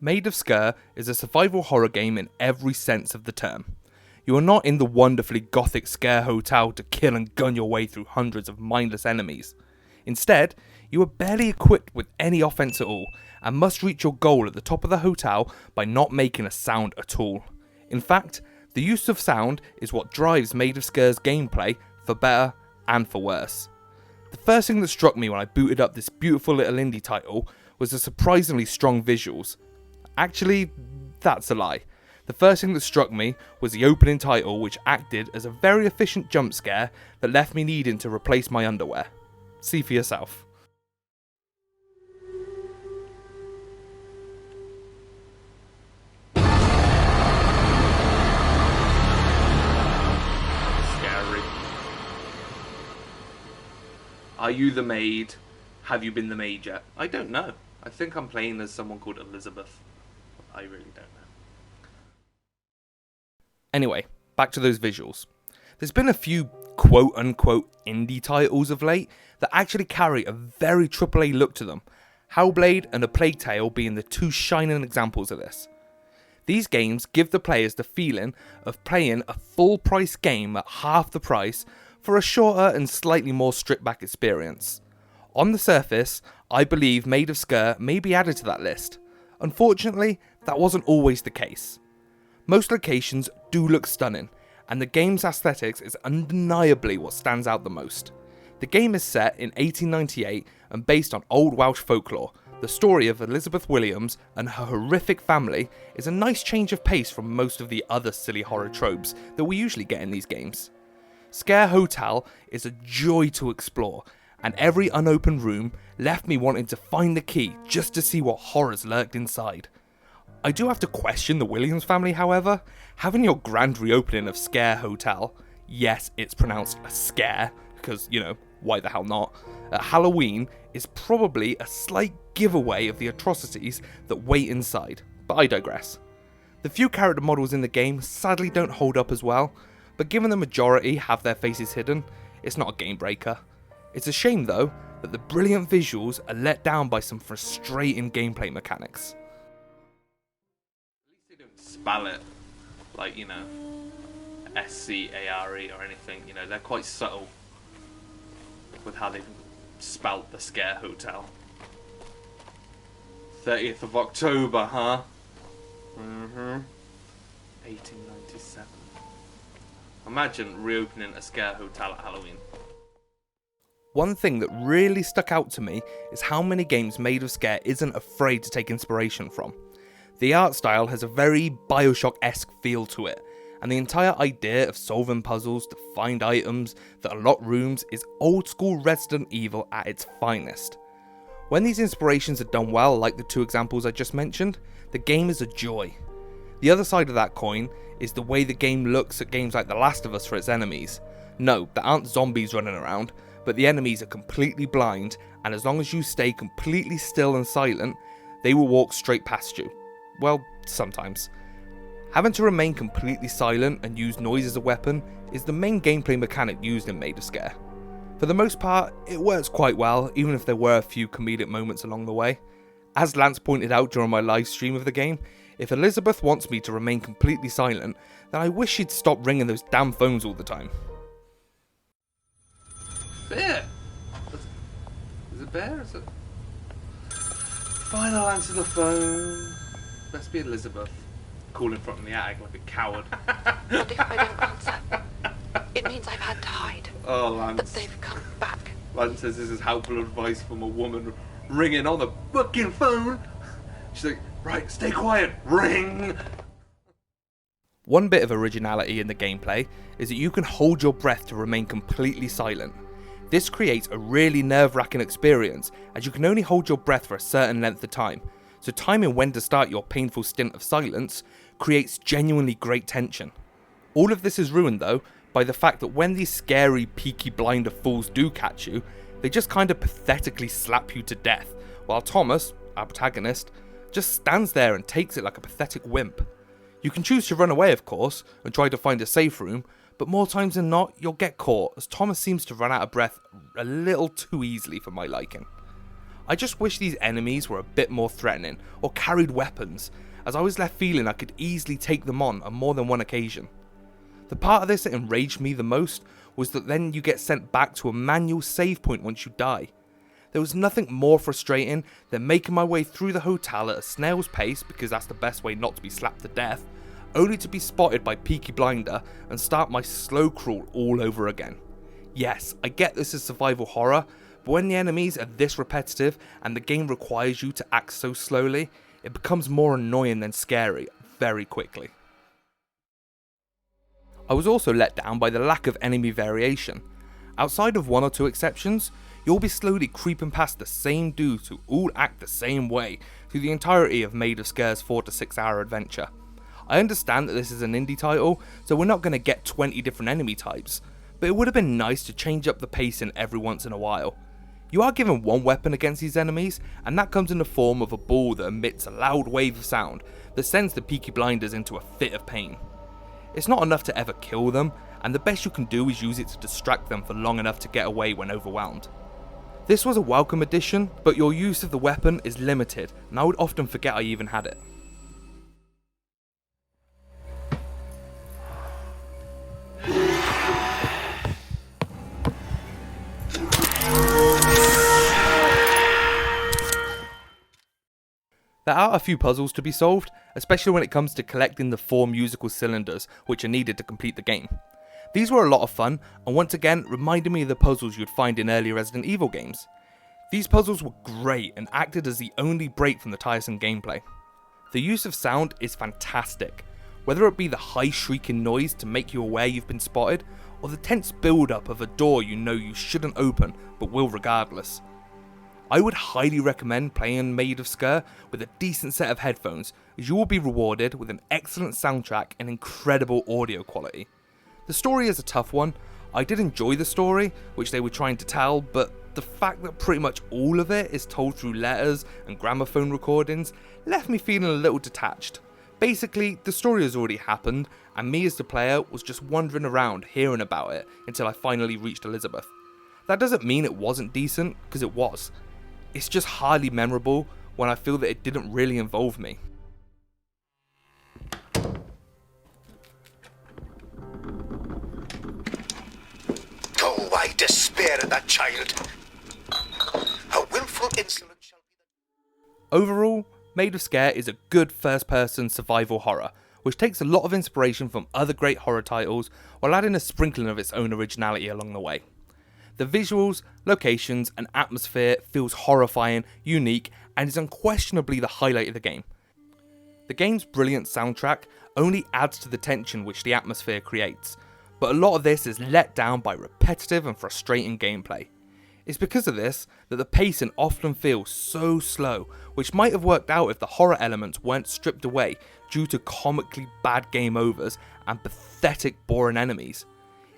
Maid of Sker is a survival horror game in every sense of the term. You are not in the wonderfully gothic scare hotel to kill and gun your way through hundreds of mindless enemies. Instead, you are barely equipped with any offense at all, and must reach your goal at the top of the hotel by not making a sound at all. In fact, the use of sound is what drives Maid of Sker's gameplay, for better and for worse. The first thing that struck me when I booted up this beautiful little indie title was the surprisingly strong visuals. Actually, that's a lie. The first thing that struck me was the opening title, which acted as a very efficient jump scare that left me needing to replace my underwear. See for yourself. Scary. Are you the maid? Have you been the maid yet? I don't know. I think I'm playing as someone called Elizabeth. I really don't know. Anyway, back to those visuals. There's been a few quote-unquote indie titles of late that actually carry a very AAA look to them, Hellblade and A Plague Tale being the two shining examples of this. These games give the players the feeling of playing a full-price game at half the price for a shorter and slightly more stripped-back experience. On the surface, I believe Maid of Sker may be added to that list. Unfortunately, that wasn't always the case. Most locations do look stunning, and the game's aesthetics is undeniably what stands out the most. The game is set in 1898 and based on old Welsh folklore. The story of Elizabeth Williams and her horrific family is a nice change of pace from most of the other silly horror tropes that we usually get in these games. Scare Hotel is a joy to explore, and every unopened room left me wanting to find the key just to see what horrors lurked inside. I do have to question the Williams family, however. Having your grand reopening of Scare Hotel, yes, it's pronounced a scare, because, you know, why the hell not, at Halloween is probably a slight giveaway of the atrocities that wait inside, but I digress. The few character models in the game sadly don't hold up as well, but given the majority have their faces hidden, it's not a game breaker. It's a shame though that the brilliant visuals are let down by some frustrating gameplay mechanics. At least they don't spell it like, you know, S-C-A-R-E or anything, you know, they're quite subtle with how they've spelt the Scare Hotel. 30th of October, huh? 1897. Imagine reopening a Scare Hotel at Halloween. One thing that really stuck out to me is how many games Maid of Sker isn't afraid to take inspiration from. The art style has a very Bioshock-Esque feel to it, and the entire idea of solving puzzles to find items that unlock rooms is old school Resident Evil at its finest. When these inspirations are done well, like the two examples I just mentioned, the game is a joy. The other side of that coin is the way the game looks at games like The Last of Us for its enemies. No, there aren't zombies running around, but the enemies are completely blind, and as long as you stay completely still and silent, they will walk straight past you. Well, sometimes. Having to remain completely silent and use noise as a weapon is the main gameplay mechanic used in Maid of Sker. For the most part, it works quite well, even if there were a few comedic moments along the way. As Lance pointed out during my live stream of the game, if Elizabeth wants me to remain completely silent, then I wish she'd stop ringing those damn phones all the time. Bear? Is it Bear? Is it? Fine, I'll answer the phone. Best be Elizabeth. Calling from the attic like a coward. And if I don't answer, it means I've had to hide. Oh, Lance. But they've come back. Lance says this is helpful advice from a woman ringing on the fucking phone. She's like, right, stay quiet. Ring. One bit of originality in the gameplay is that you can hold your breath to remain completely silent. This creates a really nerve-wracking experience, as you can only hold your breath for a certain length of time, so timing when to start your painful stint of silence creates genuinely great tension. All of this is ruined though by the fact that when these scary Peaky Blinder fools do catch you, they just kind of pathetically slap you to death, while Thomas, our protagonist, just stands there and takes it like a pathetic wimp. You can choose to run away of course, and try to find a safe room, but more times than not, you'll get caught, as Thomas seems to run out of breath a little too easily for my liking. I just wish these enemies were a bit more threatening or carried weapons, as I was left feeling I could easily take them on more than one occasion. The part of this that enraged me the most was that then you get sent back to a manual save point once you die. There was nothing more frustrating than making my way through the hotel at a snail's pace, because that's the best way not to be slapped to death, only to be spotted by Peaky Blinder and start my slow crawl all over again. Yes, I get this is survival horror, but when the enemies are this repetitive and the game requires you to act so slowly, it becomes more annoying than scary very quickly. I was also let down by the lack of enemy variation. Outside of one or two exceptions, you'll be slowly creeping past the same dudes who all act the same way through the entirety of Maid of Sker's 4 to 6 hour adventure. I understand that this is an indie title, so we're not going to get 20 different enemy types, but it would have been nice to change up the pacing every once in a while. You are given one weapon against these enemies, and that comes in the form of a ball that emits a loud wave of sound that sends the Peaky Blinders into a fit of pain. It's not enough to ever kill them, and the best you can do is use it to distract them for long enough to get away when overwhelmed. This was a welcome addition, but your use of the weapon is limited, and I would often forget I even had it. There are a few puzzles to be solved, especially when it comes to collecting the 4 musical cylinders which are needed to complete the game. These were a lot of fun, and once again reminded me of the puzzles you'd find in early Resident Evil games. These puzzles were great and acted as the only break from the tiresome gameplay. The use of sound is fantastic, whether it be the high shrieking noise to make you aware you've been spotted, or the tense build up of a door you know you shouldn't open but will regardless. I would highly recommend playing Maid of Sker with a decent set of headphones, as you will be rewarded with an excellent soundtrack and incredible audio quality. The story is a tough one. I did enjoy the story, which they were trying to tell, but the fact that pretty much all of it is told through letters and gramophone recordings left me feeling a little detached. Basically, the story has already happened, and me as the player was just wandering around hearing about it until I finally reached Elizabeth. That doesn't mean it wasn't decent, because it was. It's just hardly memorable when I feel that it didn't really involve me. Oh, I despair of that child. A willful insolence shall be the... Overall, Maid of Sker is a good first-person survival horror, which takes a lot of inspiration from other great horror titles while adding a sprinkling of its own originality along the way. The visuals, locations, and atmosphere feels horrifying, unique, and is unquestionably the highlight of the game. The game's brilliant soundtrack only adds to the tension which the atmosphere creates, but a lot of this is let down by repetitive and frustrating gameplay. It's because of this that the pacing often feels so slow, which might have worked out if the horror elements weren't stripped away due to comically bad game overs and pathetic boring enemies.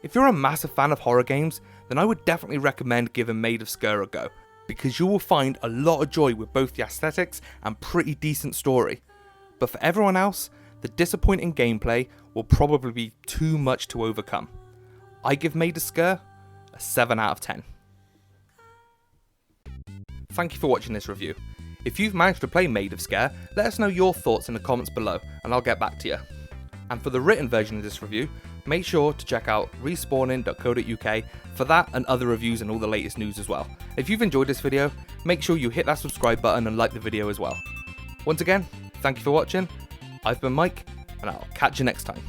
If you're a massive fan of horror games, then I would definitely recommend giving Maid of Sker a go, because you will find a lot of joy with both the aesthetics and pretty decent story. But for everyone else, the disappointing gameplay will probably be too much to overcome. I give Maid of Sker a 7 out of 10. Thank you for watching this review. If you've managed to play Maid of Sker, let us know your thoughts in the comments below and I'll get back to you. And for the written version of this review, make sure to check out respawning.co.uk for that and other reviews and all the latest news as well. If you've enjoyed this video, make sure you hit that subscribe button and like the video as well. Once again, thank you for watching. I've been Mike, and I'll catch you next time.